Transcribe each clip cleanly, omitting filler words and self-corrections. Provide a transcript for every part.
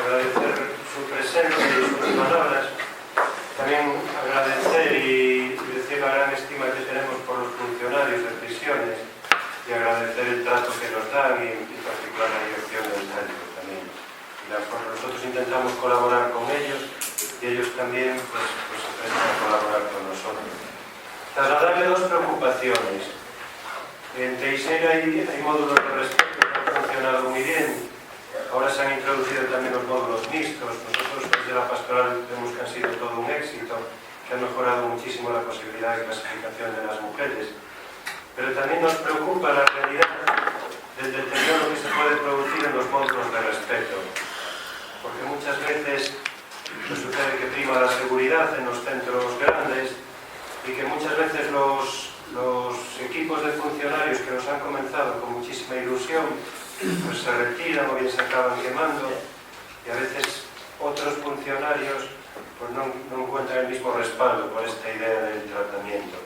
agradecer su presencia y sus palabras. También agradecer y decir la gran estima que tenemos por los funcionarios de prisiones y agradecer el trato que nos dan y en particular la dirección del centro también. Nosotros intentamos colaborar con ellos y ellos también pues se prestan a colaborar con nosotros. Trasladarle dos preocupaciones. En Teixeira hay módulos de respeto que han funcionado muy bien. Ahora se han introducido también los módulos mixtos. Nosotros desde la pastoral vemos que han sido todo un éxito, que han mejorado muchísimo la posibilidad de clasificación de las mujeres. Pero también nos preocupa la realidad del deterioro que se puede producir en los módulos de respeto. Porque muchas veces pues, sucede que prima la seguridad en los centros grandes y que muchas veces los equipos de funcionarios que nos han comenzado con muchísima ilusión pues se retiran o bien se acaban quemando y a veces otros funcionarios pues no encuentran el mismo respaldo por esta idea del tratamiento.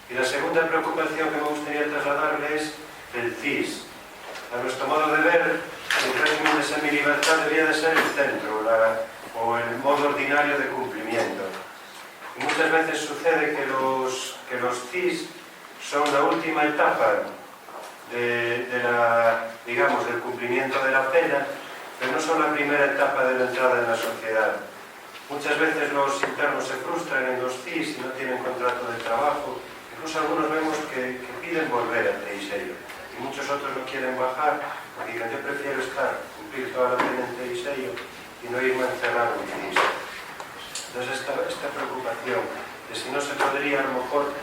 Y la segunda preocupación que me gustaría trasladarle es el CIS. A nuestro modo de ver, el régimen de semilibertad debería de ser el centro o el modo ordinario de cumplimiento. Y muchas veces sucede que los CIS son la última etapa del cumplimiento de la pena, pero no son la primera etapa de la entrada en la sociedad. Muchas veces los internos se frustran en los CIS y no tienen contrato de trabajo. Incluso algunos vemos que piden volver a Teixeira y muchos otros no quieren bajar porque dicen yo prefiero cumplir toda la pena en Teixeira y no irme a encerrar en CIS. Entonces esta preocupación de si no se podría a lo mejor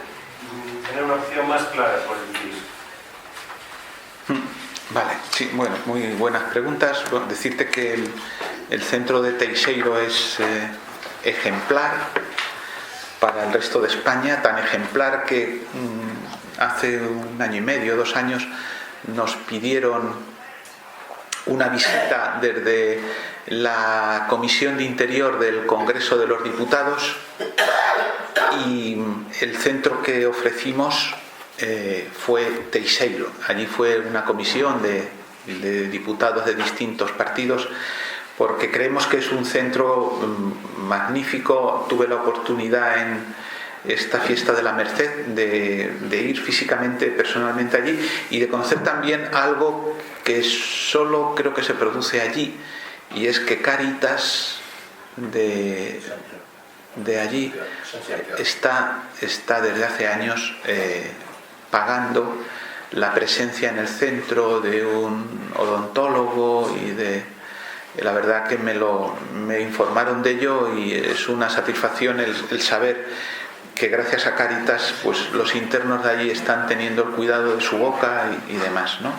tener una opción más clara por el CIS. Vale, sí, bueno, muy buenas preguntas. Bueno, decirte que el centro de Teixeira es ejemplar para el resto de España, tan ejemplar que hace 1 año y medio, 2 años, nos pidieron una visita desde la Comisión de Interior del Congreso de los Diputados y el centro que ofrecimos fue Teixeira. Allí fue una comisión de diputados de distintos partidos porque creemos que es un centro magnífico. Tuve la oportunidad en esta fiesta de la Merced de ir físicamente, personalmente allí y de conocer también algo que solo creo que se produce allí, y es que Cáritas de allí está desde hace años pagando la presencia en el centro de un odontólogo y la verdad que me informaron de ello y es una satisfacción el saber que gracias a Cáritas pues los internos de allí están teniendo el cuidado de su boca y demás, ¿no?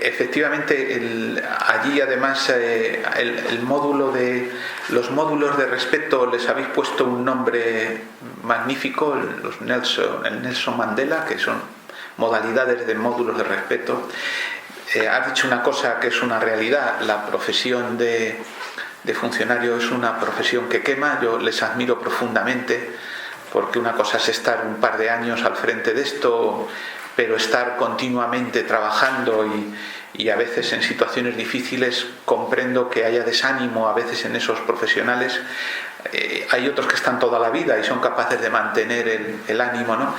Efectivamente allí además los módulos de respeto les habéis puesto un nombre magnífico, el Nelson Mandela, que son modalidades de módulos de respeto. Has dicho una cosa que es una realidad: la profesión de funcionario es una profesión que quema. Yo les admiro profundamente, porque una cosa es estar un par de años al frente de esto, pero estar continuamente trabajando y a veces en situaciones difíciles. Comprendo que haya desánimo a veces en esos profesionales. Hay otros que están toda la vida y son capaces de mantener el ánimo, ¿no?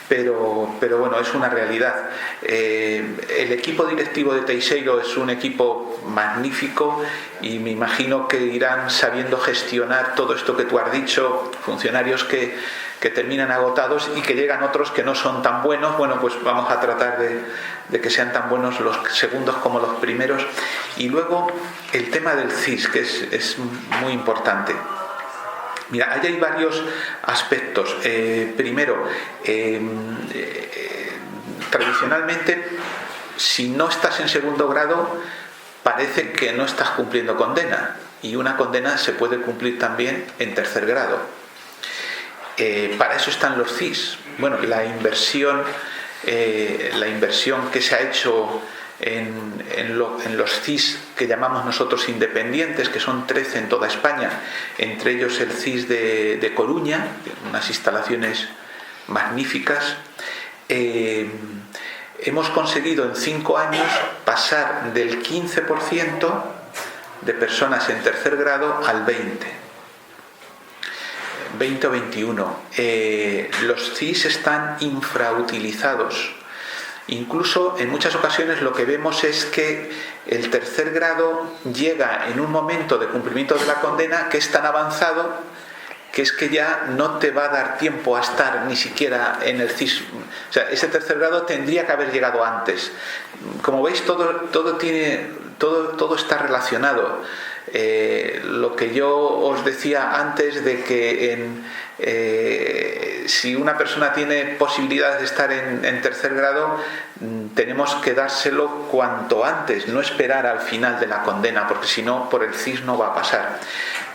Pero bueno, es una realidad. El equipo directivo de Teixeira es un equipo magnífico y me imagino que irán sabiendo gestionar todo esto que tú has dicho. Funcionarios que terminan agotados y que llegan otros que no son tan buenos. Bueno, pues vamos a tratar de que sean tan buenos los segundos como los primeros. Y luego el tema del CIS, que es muy importante. Mira, ahí hay varios aspectos. Primero, tradicionalmente, si no estás en segundo grado, parece que no estás cumpliendo condena. Y una condena se puede cumplir también en tercer grado. Para eso están los CIS. Bueno, la inversión que se ha hecho en los CIS que llamamos nosotros independientes, que son 13 en toda España, entre ellos el CIS de Coruña, unas instalaciones magníficas. Hemos conseguido en 5 años pasar del 15% de personas en tercer grado al 20 o 21. Los CIS están infrautilizados. Incluso en muchas ocasiones lo que vemos es que el tercer grado llega en un momento de cumplimiento de la condena que es tan avanzado que es que ya no te va a dar tiempo a estar ni siquiera en el CIS. O sea, ese tercer grado tendría que haber llegado antes. Como veis, todo está relacionado. Lo que yo os decía antes de que si una persona tiene posibilidades de estar en tercer grado, tenemos que dárselo cuanto antes, no esperar al final de la condena, porque si no, por el CIS no va a pasar.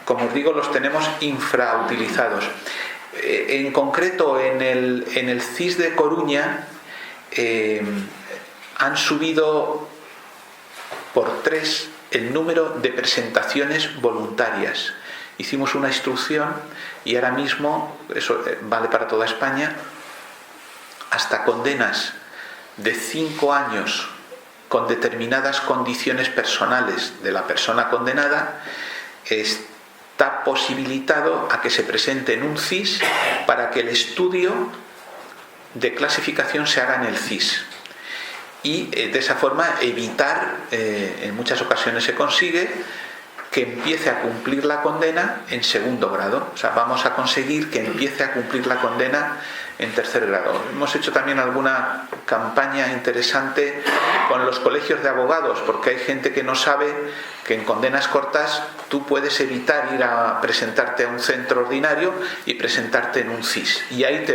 Como os digo, los tenemos infrautilizados. En concreto, en el CIS de Coruña han subido por 3 el número de presentaciones voluntarias. Hicimos una instrucción y ahora mismo, eso vale para toda España, hasta condenas de 5 años con determinadas condiciones personales de la persona condenada, está posibilitado a que se presente en un CIS para que el estudio de clasificación se haga en el CIS. Y de esa forma evitar, en muchas ocasiones se consigue, que empiece a cumplir la condena en segundo grado. O sea, vamos a conseguir que empiece a cumplir la condena en tercer grado. Hemos hecho también alguna campaña interesante con los colegios de abogados, porque hay gente que no sabe que en condenas cortas tú puedes evitar ir a presentarte a un centro ordinario y presentarte en un CIS. Y ahí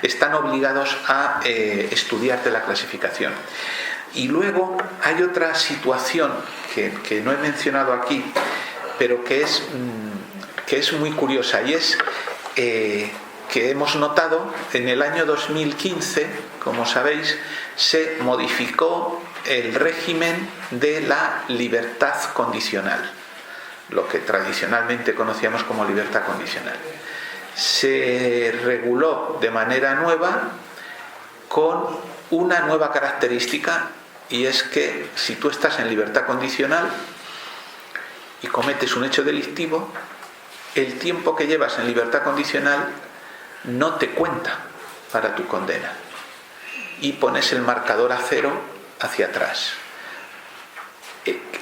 están obligados a estudiarte la clasificación. Y luego hay otra situación que no he mencionado aquí, pero que es muy curiosa, y es que hemos notado en el año 2015, como sabéis, se modificó el régimen de la libertad condicional, lo que tradicionalmente conocíamos como libertad condicional. Se reguló de manera nueva con una nueva característica, y es que si tú estás en libertad condicional y cometes un hecho delictivo, el tiempo que llevas en libertad condicional no te cuenta para tu condena y pones el marcador a 0 hacia atrás.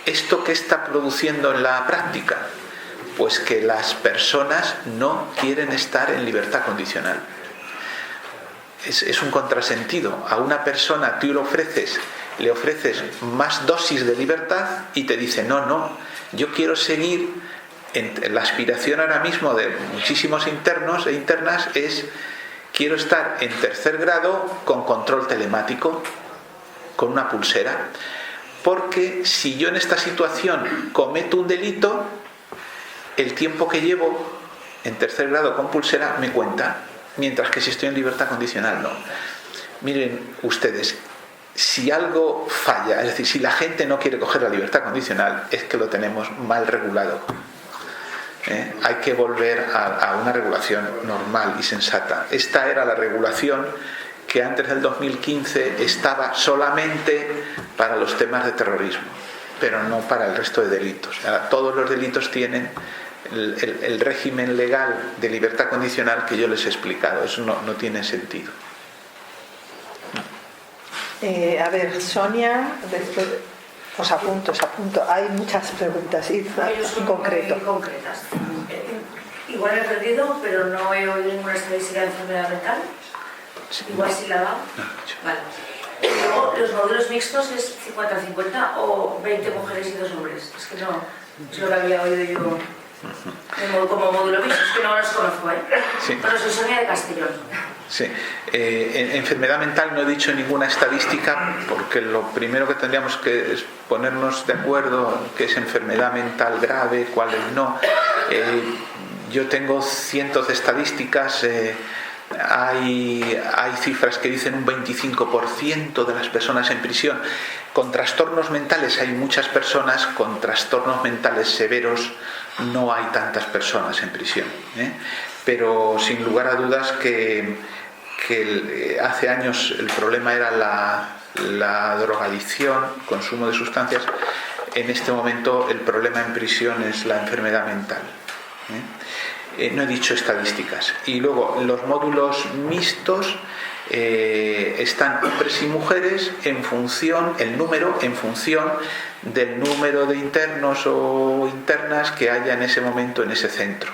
¿Esto qué está produciendo en la práctica? Pues que las personas no quieren estar en libertad condicional. Es un contrasentido. A una persona tú le ofreces más dosis de libertad y te dice no, yo quiero seguir. La aspiración ahora mismo de muchísimos internos e internas es: quiero estar en tercer grado con control telemático, con una pulsera, porque si yo en esta situación cometo un delito, el tiempo que llevo en tercer grado con pulsera me cuenta, mientras que si estoy en libertad condicional no. Miren ustedes, si algo falla, es decir, si la gente no quiere coger la libertad condicional, es que lo tenemos mal regulado. Hay que volver a una regulación normal y sensata. Esta era la regulación que antes del 2015 estaba solamente para los temas de terrorismo, pero no para el resto de delitos. Ahora, todos los delitos tienen el régimen legal de libertad condicional que yo les he explicado. Eso no tiene sentido. A ver, Sonia, después os apunto. Hay muchas preguntas en concreto. Muy concretas. Igual he perdido, pero no he oído ninguna estadística de enfermedad mental. Igual sí la da. Vale. Luego, los módulos mixtos es 50-50 o 20 mujeres y 2 hombres. Es que no, es lo que había oído yo como módulo mixto. Es que no los conozco, ¿eh? Sí. Bueno, soy Sonia de Castellón. Sí. En enfermedad mental no he dicho ninguna estadística, porque lo primero que tendríamos que es ponernos de acuerdo qué es enfermedad mental grave, cuál es no. Yo tengo cientos de estadísticas. Hay cifras que dicen un 25% de las personas en prisión. Con trastornos mentales hay muchas personas, con trastornos mentales severos no hay tantas personas en prisión, Pero sin lugar a dudas que hace años el problema era la drogadicción, consumo de sustancias. en este momento el problema en prisión es la enfermedad mental. No he dicho estadísticas. Y luego los módulos mixtos están hombres y mujeres en función del número de internos o internas que haya en ese momento en ese centro.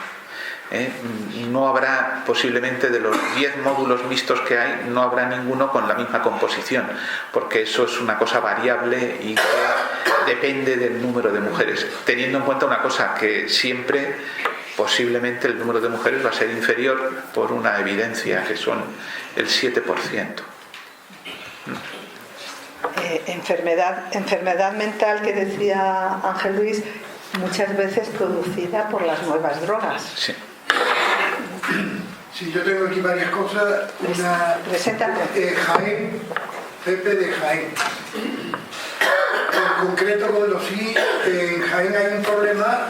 No habrá, posiblemente de los 10 módulos mixtos que hay, no habrá ninguno con la misma composición, porque eso es una cosa variable y que depende del número de mujeres, teniendo en cuenta una cosa, que siempre posiblemente el número de mujeres va a ser inferior por una evidencia, que son el 7%. Enfermedad mental que decía Ángel Luis, muchas veces producida por las nuevas drogas. Sí. Sí, yo tengo aquí varias cosas. Una, Jaén, Pepe de Jaén. En concreto con los sí, en Jaén hay un problema.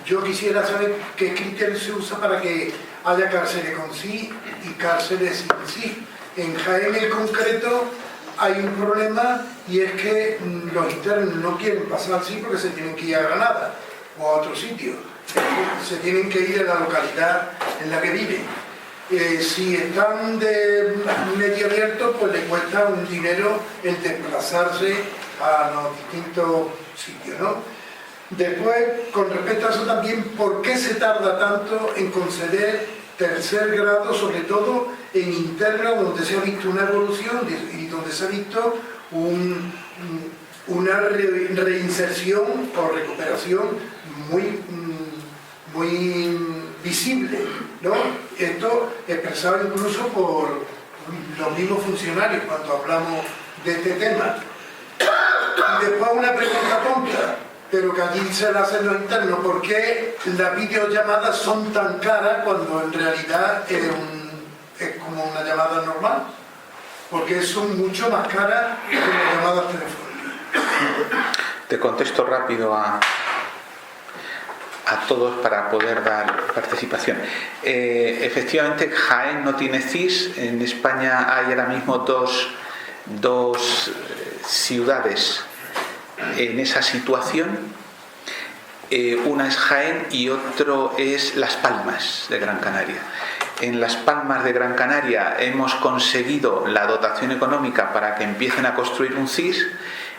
Yo quisiera saber qué criterio se usa para que haya cárceles con sí y cárceles sin sí. En Jaén en concreto hay un problema, y es que los internos no quieren pasar sí porque se tienen que ir a Granada o a otro sitio. Se tienen que ir a la localidad en la que viven. Si están de medio abierto, pues les cuesta un dinero el desplazarse a los distintos sitios, ¿no? Después, con respecto a eso también, ¿por qué se tarda tanto en conceder tercer grado, sobre todo en internos donde se ha visto una evolución y donde se ha visto una reinserción o recuperación muy visible, ¿no? Esto expresado incluso por los mismos funcionarios cuando hablamos de este tema. Y después una pregunta tonta, pero que allí se la hacen los internos: ¿por qué las videollamadas son tan caras cuando en realidad es como una llamada normal? Porque son mucho más caras que las llamadas telefónicas. Te contesto rápido a todos para poder dar participación. Efectivamente, Jaén no tiene CIS. En España hay ahora mismo dos ciudades en esa situación. Una es Jaén y otro es Las Palmas de Gran Canaria. En Las Palmas de Gran Canaria hemos conseguido la dotación económica para que empiecen a construir un CIS,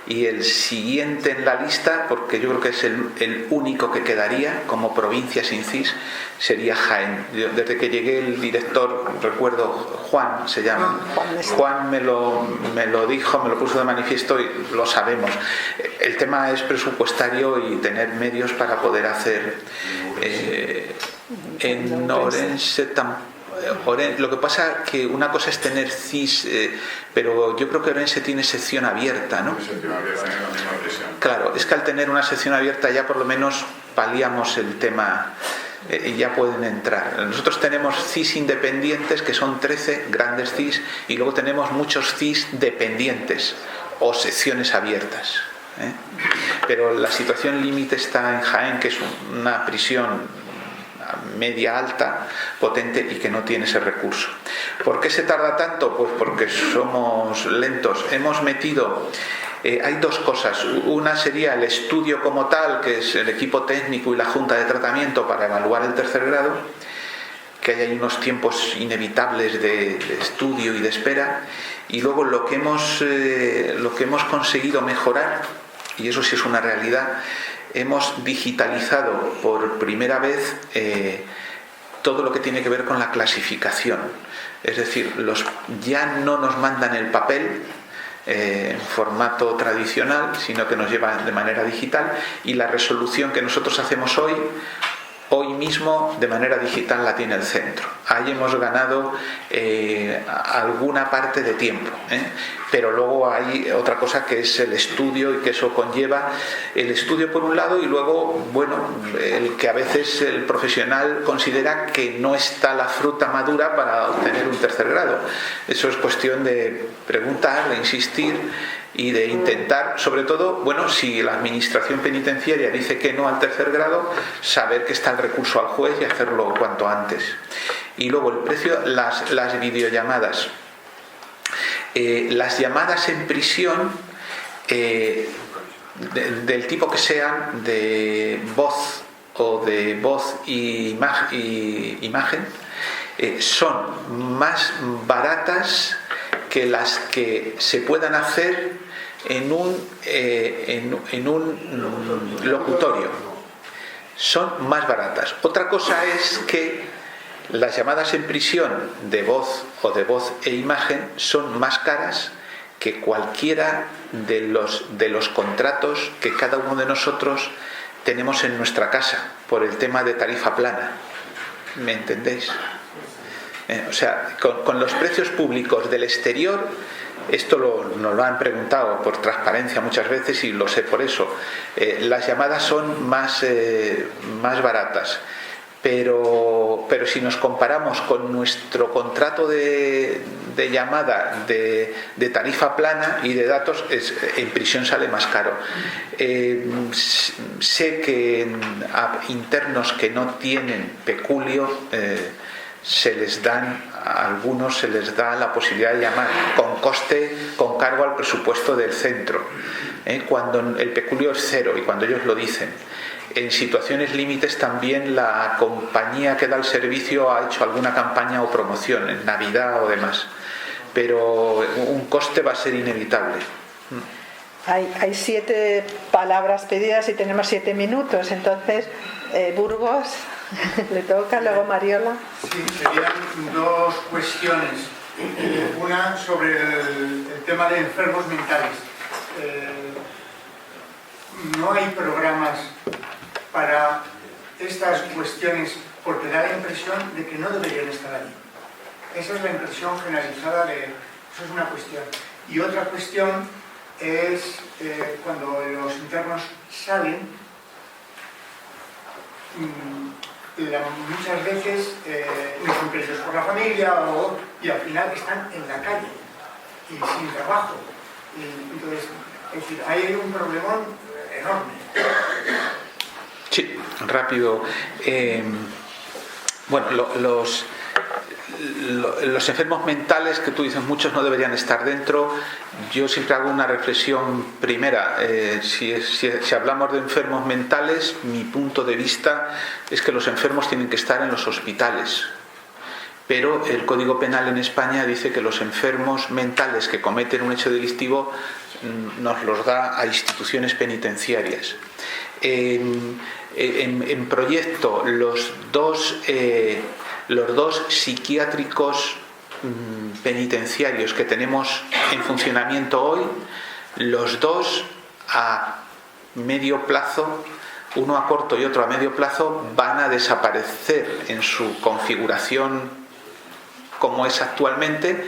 y el siguiente en la lista, porque yo creo que es el único que quedaría como provincia sin CIS, sería Jaén. Desde que llegué, el director, recuerdo, Juan se llama, Juan me lo dijo, me lo puso de manifiesto, y lo sabemos. El tema es presupuestario y tener medios para poder hacer. En Orense tampoco. Lo que pasa es que una cosa es tener CIS, pero yo creo que Orense tiene sección abierta, ¿no? Claro, es que al tener una sección abierta ya por lo menos paliamos el tema y ya pueden entrar. Nosotros tenemos CIS independientes, que son 13 grandes CIS, y luego tenemos muchos CIS dependientes o secciones abiertas. Pero la situación límite está en Jaén, que es una prisión media alta, potente, y que no tiene ese recurso. ¿Por qué se tarda tanto? Pues porque somos lentos. Hemos metido, hay dos cosas. Una sería el estudio como tal, que es el equipo técnico y la junta de tratamiento para evaluar el tercer grado, que hay unos tiempos inevitables de estudio y de espera. Y luego lo que hemos conseguido mejorar, y eso sí es una realidad, hemos digitalizado por primera vez todo lo que tiene que ver con la clasificación. Es decir, ya no nos mandan el papel en formato tradicional, sino que nos llevan de manera digital, y la resolución que nosotros hacemos hoy mismo de manera digital la tiene el centro. Ahí hemos ganado alguna parte de tiempo, pero luego hay otra cosa, que es el estudio, y que eso conlleva el estudio por un lado, y luego, bueno, el que a veces el profesional considera que no está la fruta madura para obtener un tercer grado. Eso es cuestión de preguntar, de insistir y de intentar, sobre todo, bueno, si la administración penitenciaria dice que no al tercer grado, saber que está el recurso al juez y hacerlo cuanto antes. Y luego el precio, las videollamadas. Las llamadas en prisión del tipo que sean, de voz o de voz y imagen, son más baratas que las que se puedan hacer en un locutorio. Son más baratas. Otra cosa es que las llamadas en prisión de voz o de voz e imagen son más caras que cualquiera de los contratos que cada uno de nosotros tenemos en nuestra casa por el tema de tarifa plana. ¿Me entendéis? O sea, con los precios públicos del exterior, esto nos lo han preguntado por transparencia muchas veces y lo sé por eso, las llamadas son más baratas. Pero si nos comparamos con nuestro contrato de llamada de tarifa plana y de datos, en prisión sale más caro. Sé que a internos que no tienen peculio a algunos se les da la posibilidad de llamar con coste, con cargo al presupuesto del centro, cuando el peculio es cero y cuando ellos lo dicen. En situaciones límites también la compañía que da el servicio ha hecho alguna campaña o promoción en Navidad o demás, pero un coste va a ser inevitable. Hay 7 palabras pedidas y tenemos 7 minutos, entonces Burgos le toca, luego Mariola. Sí, serían 2 cuestiones. Una sobre el tema de enfermos mentales. No hay programas para estas cuestiones porque da la impresión de que no deberían estar allí. Esa es la impresión generalizada eso es una cuestión. Y otra cuestión es cuando los internos salen, muchas veces no son queridos por la familia y al final están en la calle y sin trabajo. Entonces, es decir, hay un problemón enorme. Sí, rápido. Bueno, los enfermos mentales que tú dices, muchos no deberían estar dentro. Yo siempre hago una reflexión primera. Si hablamos de enfermos mentales, mi punto de vista es que los enfermos tienen que estar en los hospitales. Pero el Código Penal en España dice que los enfermos mentales que cometen un hecho delictivo nos los da a instituciones penitenciarias. En proyecto, los dos psiquiátricos penitenciarios que tenemos en funcionamiento hoy, los dos a medio plazo, uno a corto y otro a medio plazo, van a desaparecer en su configuración como es actualmente,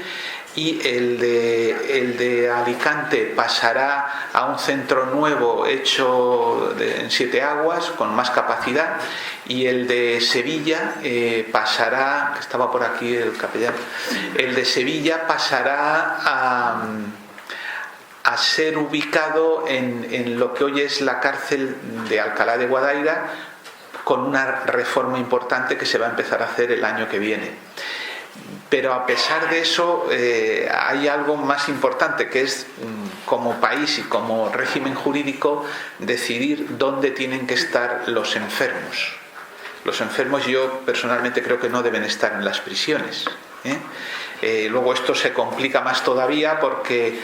y el de Alicante pasará a un centro nuevo hecho en 7 Aguas con más capacidad, y el de Sevilla pasará, que estaba por aquí el capellán, el de Sevilla pasará a ser ubicado en lo que hoy es la cárcel de Alcalá de Guadaira, con una reforma importante que se va a empezar a hacer el año que viene. Pero a pesar de eso, hay algo más importante, que es, como país y como régimen jurídico, decidir dónde tienen que estar los enfermos. Los enfermos, yo personalmente creo que no deben estar en las prisiones. Luego esto se complica más todavía porque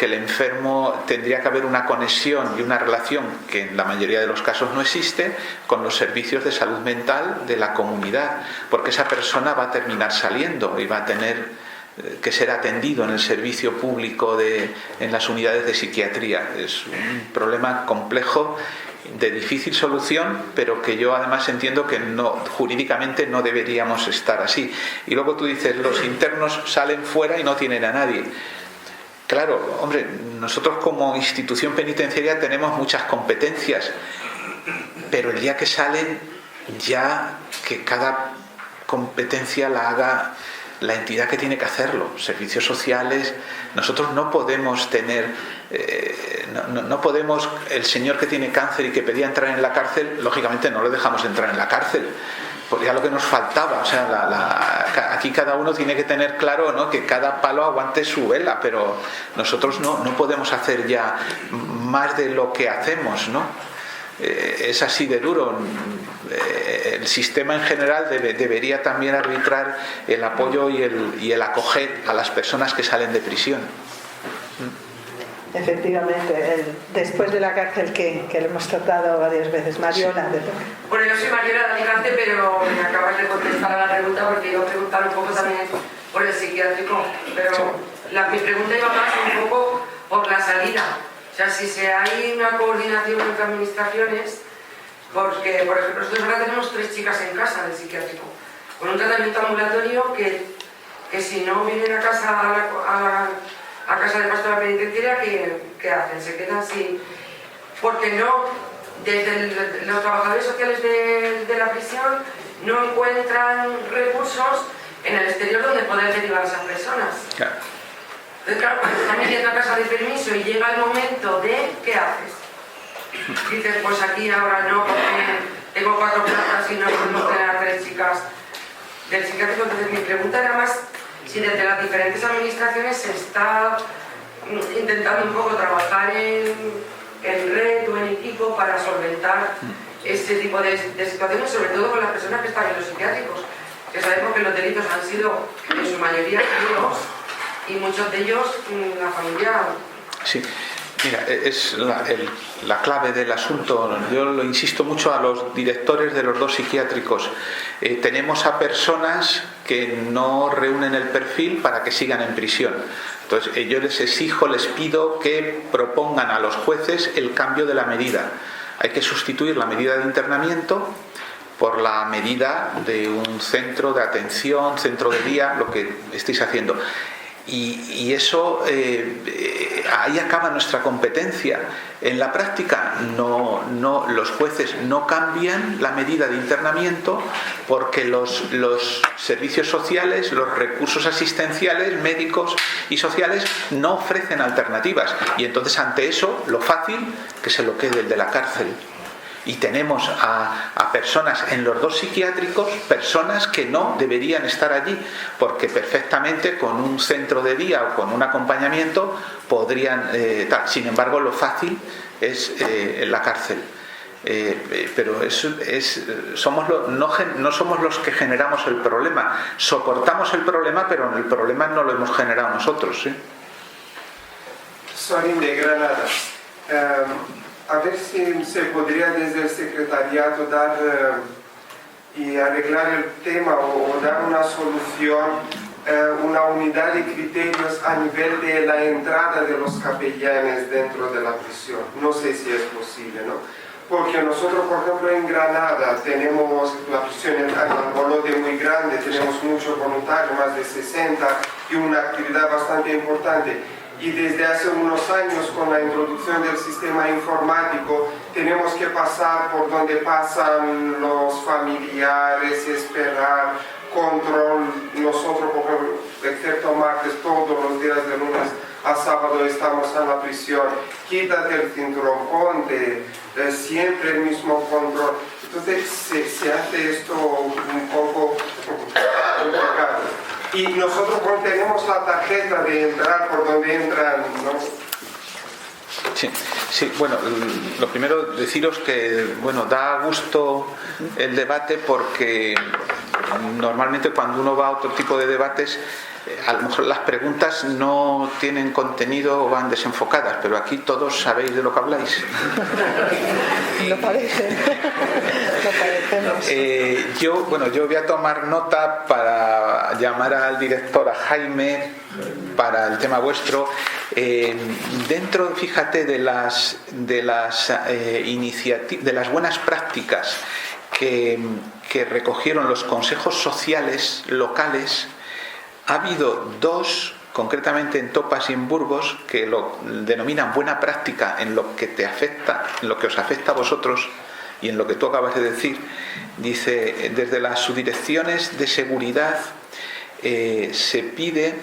el enfermo tendría que haber una conexión y una relación, que en la mayoría de los casos no existe, con los servicios de salud mental de la comunidad, porque esa persona va a terminar saliendo y va a tener que ser atendido en el servicio público en las unidades de psiquiatría. Es un problema complejo, de difícil solución, pero que yo además entiendo que jurídicamente no deberíamos estar así. Y luego tú dices, los internos salen fuera y no tienen a nadie. Claro, hombre, nosotros como institución penitenciaria tenemos muchas competencias, pero el día que salen, ya que cada competencia la haga la entidad que tiene que hacerlo, servicios sociales. Nosotros no podemos tener, no podemos, el señor que tiene cáncer y que pedía entrar en la cárcel, lógicamente no le dejamos entrar en la cárcel, pues ya lo que nos faltaba, o sea, aquí cada uno tiene que tener claro, ¿no?, que cada palo aguante su vela, pero nosotros no podemos hacer ya más de lo que hacemos, ¿no? Es así de duro. El sistema en general debería también arbitrar el apoyo y el acoger a las personas que salen de prisión. Efectivamente, después de la cárcel que lo hemos tratado varias veces. Mariola. Bueno, yo soy Mariola de Alicante, pero me acabas de contestar a la pregunta porque iba a preguntar un poco también por el psiquiátrico, pero mi pregunta iba más un poco por la salida. O sea, si hay una coordinación entre administraciones, porque, por ejemplo, nosotros ahora tenemos 3 chicas en casa del psiquiátrico, con un tratamiento ambulatorio que si no vienen a casa a casa de pastora penitenciaria, ¿qué hacen? Se quedan sin... Porque no, desde los trabajadores sociales de la prisión no encuentran recursos en el exterior donde poder derivar a esas personas. Claro. Entonces, claro, cuando están metiendo a casa de permiso y llega el momento de ¿qué haces? Dices, pues aquí ahora no, porque tengo 4 plazas y no podemos tener a 3 chicas del psiquiátrico. Entonces mi pregunta era más si desde las diferentes administraciones se está intentando un poco trabajar en red o en equipo para solventar este tipo de situaciones, sobre todo con las personas que están en los psiquiátricos, que sabemos que los delitos han sido en su mayoría duros y muchos de ellos la familia... Sí. Mira, es la clave del asunto. Yo lo insisto mucho a los directores de los 2 psiquiátricos. Tenemos a personas que no reúnen el perfil para que sigan en prisión. Entonces, yo les exijo, les pido que propongan a los jueces el cambio de la medida. Hay que sustituir la medida de internamiento por la medida de un centro de atención, centro de día, lo que estéis haciendo. Y eso, ahí acaba nuestra competencia. En la práctica los jueces no cambian la medida de internamiento porque los servicios sociales, los recursos asistenciales, médicos y sociales no ofrecen alternativas. Y entonces ante eso, lo fácil, que se lo quede el de la cárcel. Y tenemos a personas en los 2 psiquiátricos, personas que no deberían estar allí, porque perfectamente con un centro de día o con un acompañamiento podrían tal. Sin embargo, lo fácil es la cárcel. Pero no somos los que generamos el problema. Soportamos el problema, pero el problema no lo hemos generado nosotros. Soy de Granada. A ver si se podría desde el secretariado dar y arreglar el tema o dar una solución, una unidad de criterios a nivel de la entrada de los capellanes dentro de la prisión. No sé si es posible, ¿no? Porque nosotros, por ejemplo, en Granada tenemos la prisión en Angolote muy grande, tenemos muchos voluntarios, más de 60, y una actividad bastante importante. Y desde hace unos años, con la introducción del sistema informático, tenemos que pasar por donde pasan los familiares, esperar, control. Nosotros, por ejemplo, excepto martes, todos los días de lunes a sábado estamos en la prisión. Quítate el cinturón, ponte, siempre el mismo control. Entonces se hace esto un poco complicado. Y nosotros tenemos la tarjeta de entrar por donde entran, ¿no? Sí, bueno, lo primero deciros que, da gusto el debate porque normalmente cuando uno va a otro tipo de debates, a lo mejor las preguntas no tienen contenido o van desenfocadas, pero aquí todos sabéis de lo que habláis. Lo parece. Lo parecemos. Yo voy a tomar nota para llamar al director, a Jaime, para el tema vuestro. Dentro, fíjate, de las buenas prácticas que recogieron los consejos sociales locales, ha habido 2, concretamente en Topas y en Burgos, que lo denominan buena práctica en lo que te afecta, en lo que os afecta a vosotros y en lo que tú acabas de decir. Dice, desde las subdirecciones de seguridad se pide,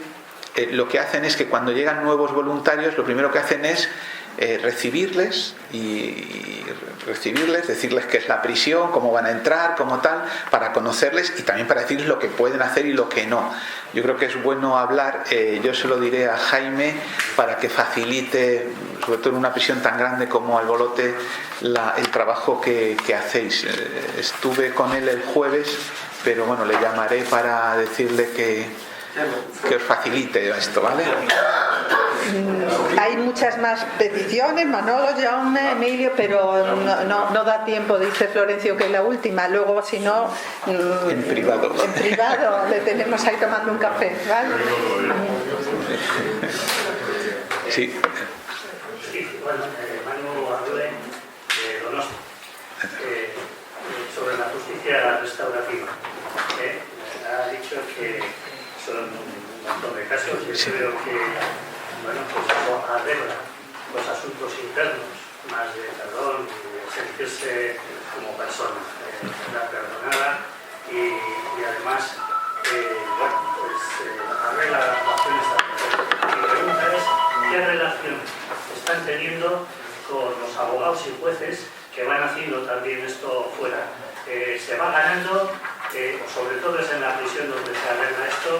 lo que hacen es que cuando llegan nuevos voluntarios, lo primero que hacen es recibirles y decirles qué es la prisión, cómo van a entrar, cómo tal, para conocerles y también para decirles lo que pueden hacer y lo que no. Yo creo que es bueno hablar, yo se lo diré a Jaime para que facilite, sobre todo en una prisión tan grande como Albolote, el trabajo que hacéis. Estuve con él el jueves, pero bueno, le llamaré para decirle que os facilite esto, ¿vale? Hay muchas más peticiones, Manolo, Jaume, Emilio, pero no da tiempo, dice Florencio, que es la última. Luego, si no, en privado le tenemos ahí tomando un café, ¿vale? Sí. Bueno, Manu Ardure, de Donosti, sobre la justicia restaurativa. Ha dicho que son un montón de casos y yo creo que pues eso arregla los asuntos internos, más de perdón y de sentirse como persona, la perdonada y además arregla las relaciones. Mi pregunta es, ¿qué relación están teniendo con los abogados y jueces que van haciendo también esto fuera? Se va ganando, sobre todo es en la prisión donde se arregla esto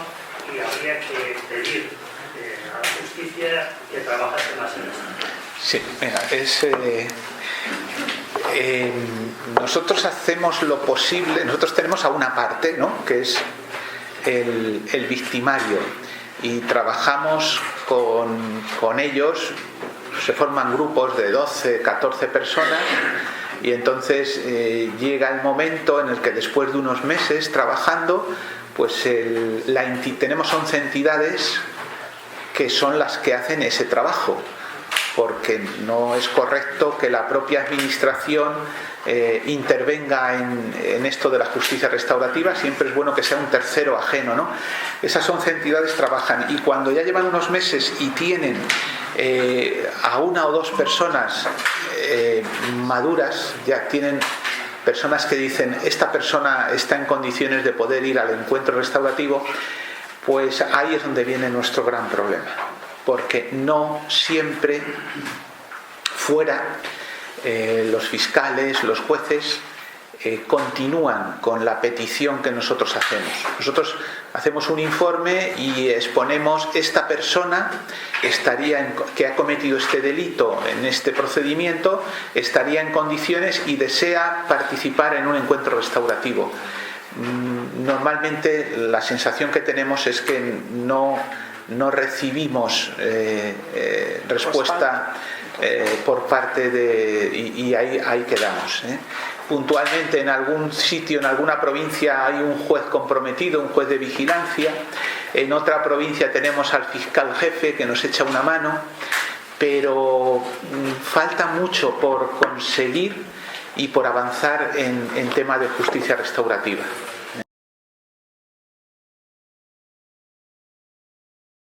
y habría que pedir a la justicia que trabajase más en esto. Sí, mira, nosotros hacemos lo posible, nosotros tenemos a una parte, ¿no?, que es el victimario, y trabajamos con ellos, se forman grupos de 12, 14 personas, y entonces llega el momento en el que después de unos meses trabajando, pues tenemos 11 entidades que son las que hacen ese trabajo, porque no es correcto que la propia administración intervenga en esto de la justicia restaurativa. Siempre es bueno que sea un tercero ajeno, ¿no? Esas 11 entidades trabajan, y cuando ya llevan unos meses y tienen a una o dos personas maduras, ya tienen personas que dicen esta persona está en condiciones de poder ir al encuentro restaurativo, pues ahí es donde viene nuestro gran problema, porque no siempre fuera los fiscales, los jueces continúan con la petición que nosotros hacemos. Nosotros hacemos un informe y exponemos: esta persona que ha cometido este delito en este procedimiento estaría en condiciones y desea participar en un encuentro restaurativo. Normalmente la sensación que tenemos es que no recibimos respuesta por parte y ahí quedamos. Puntualmente en algún sitio, en alguna provincia, hay un juez comprometido, un juez de vigilancia. En otra provincia tenemos al fiscal jefe que nos echa una mano, pero falta mucho por conseguir y por avanzar en tema de justicia restaurativa.